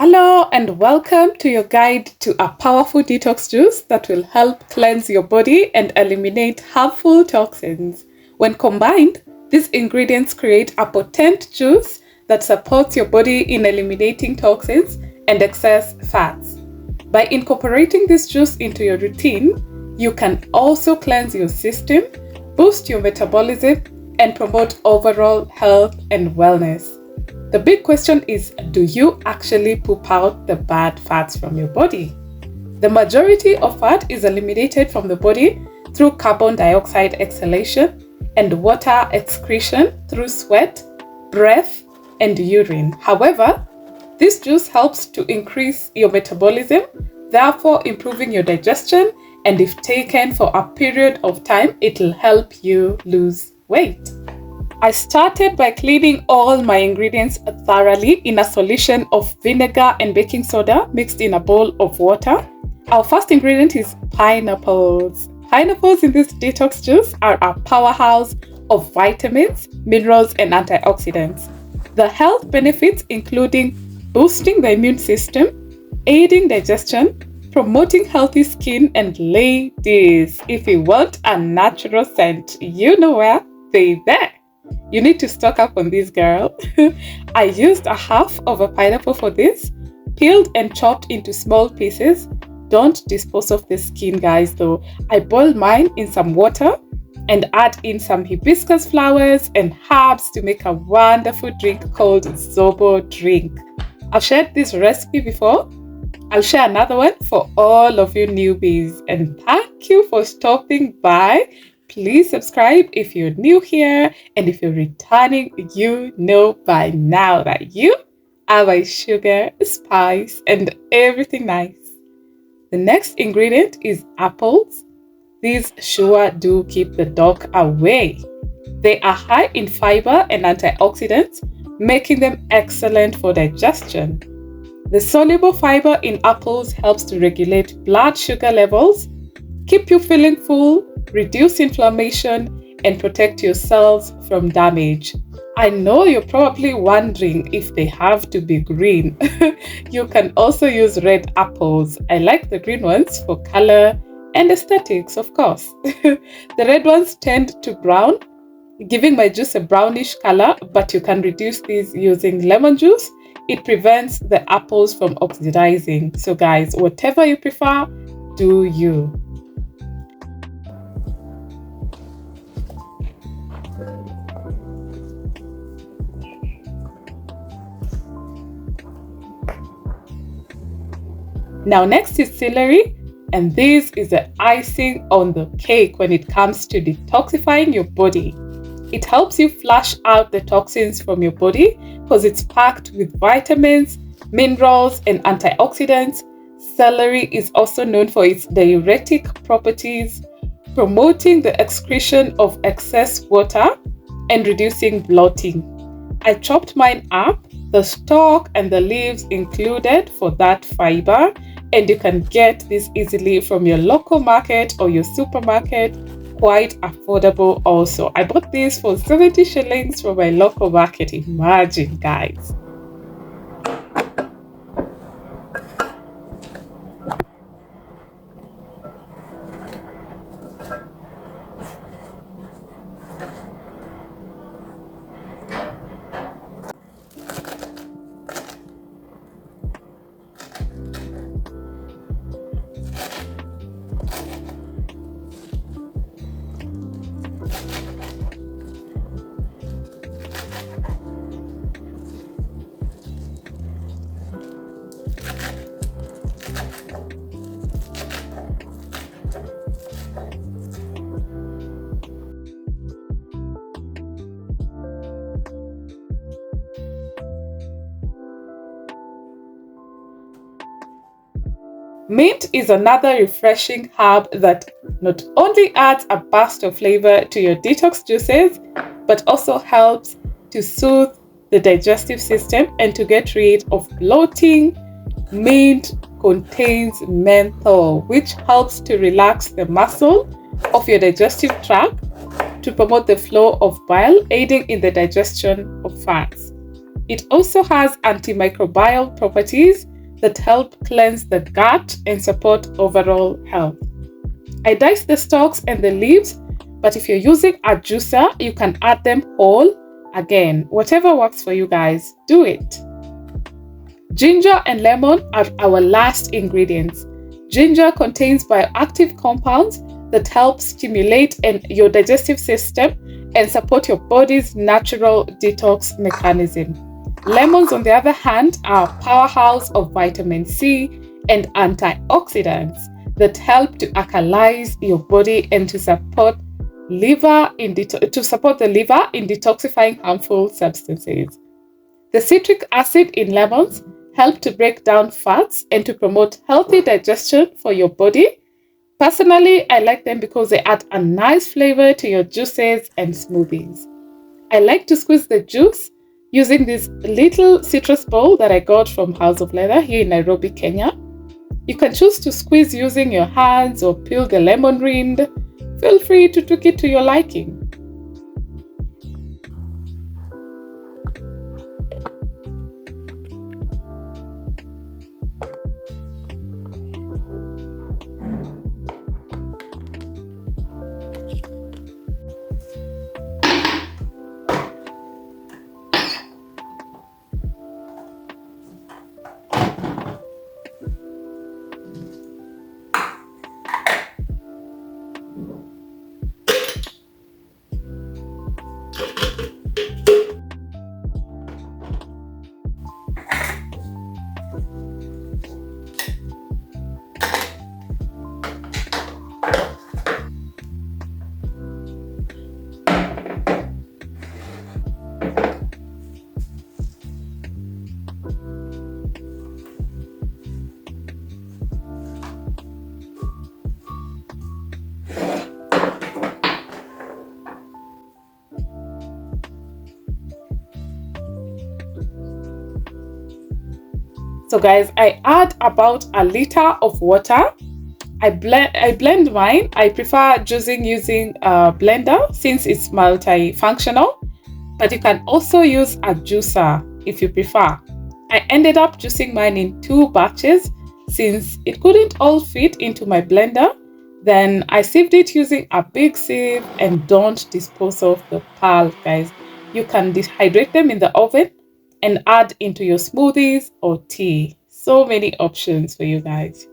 Hello and welcome to your guide to a powerful detox juice that will help cleanse your body and eliminate harmful toxins. When combined, these ingredients create a potent juice that supports your body in eliminating toxins and excess fats. By incorporating this juice into your routine, you can also cleanse your system, boost your metabolism, and promote overall health and wellness. The big question is, do you actually poop out the bad fats from your body? The majority of fat is eliminated from the body through carbon dioxide exhalation and water excretion through sweat, breath, and urine. However, this juice helps to increase your metabolism, therefore improving your digestion, and if taken for a period of time, it'll help you lose weight. I started by cleaning all my ingredients thoroughly in a solution of vinegar and baking soda mixed in a bowl of water. Our first ingredient is pineapples. Pineapples in this detox juice are a powerhouse of vitamins, minerals, and antioxidants. The health benefits including boosting the immune system, aiding digestion, promoting healthy skin, and ladies, if you want a natural scent, you know where, baby. You need to stock up on this, girl. I used a half of a pineapple for this, peeled and chopped into small pieces. Don't dispose of the skin, guys, though. I boiled mine in some water and add in some hibiscus flowers and herbs to make a wonderful drink called Zobo drink. I've shared this recipe before. I'll share another one for all of you newbies. And thank you for stopping by. Please subscribe if you're new here, and if you're returning, you know by now that you are my sugar, spice, and everything nice. The next ingredient is apples. These sure do keep the dog away. They are high in fiber and antioxidants, making them excellent for digestion. The soluble fiber in apples helps to regulate blood sugar levels, keep you feeling full, reduce inflammation, and protect your cells from damage. I know you're probably wondering if they have to be green. You can also use red apples. I like the green ones for color and aesthetics, of course. The red ones tend to brown, giving my juice a brownish color, but you can reduce these using lemon juice. It prevents the apples from oxidizing. So guys, whatever you prefer, do you. Now next is celery, and this is the icing on the cake when it comes to detoxifying your body. It helps you flush out the toxins from your body because it's packed with vitamins, minerals, and antioxidants. Celery is also known for its diuretic properties, promoting the excretion of excess water and reducing bloating. I chopped mine up, the stalk and the leaves included for that fiber, and you can get this easily from your local market or your supermarket. Quite affordable also. I bought this for 70 shillings from my local market. Imagine, guys. Mint is another refreshing herb that not only adds a burst of flavor to your detox juices, but also helps to soothe the digestive system and to get rid of bloating. Mint contains menthol, which helps to relax the muscle of your digestive tract to promote the flow of bile, aiding in the digestion of fats. It also has antimicrobial properties that help cleanse the gut and support overall health. I dice the stalks and the leaves, but if you're using a juicer, you can add them whole. Again, whatever works for you guys, do it. Ginger and lemon are our last ingredients. Ginger contains bioactive compounds that help stimulate your digestive system and support your body's natural detox mechanism. Lemons, on the other hand, are a powerhouse of vitamin C and antioxidants that help to alkalize your body and to support the liver in detoxifying harmful substances. The citric acid in lemons help to break down fats and to promote healthy digestion for your body. Personally, I like them because they add a nice flavor to your juices and smoothies. I like to squeeze the juice using this little citrus bowl that I got from House of Leather here in Nairobi, Kenya. You can choose to squeeze using your hands or peel the lemon rind. Feel free to tweak it to your liking. So guys, I add about a liter of water. I blend mine. I prefer juicing using a blender since it's multifunctional, but you can also use a juicer if you prefer. I ended up juicing mine in 2 batches since it couldn't all fit into my blender. Then I sieved it using a big sieve, and don't dispose of the pearl, guys. You can dehydrate them in the oven and add into your smoothies or tea. So many options for you guys.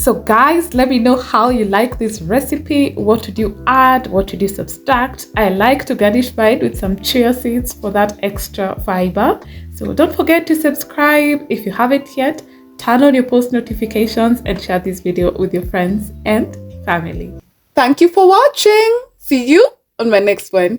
So guys, let me know how you like this recipe. What did you add? What did you subtract? I like to garnish mine with some chia seeds for that extra fiber. So don't forget to subscribe if you haven't yet. Turn on your post notifications and share this video with your friends and family. Thank you for watching. See you on my next one.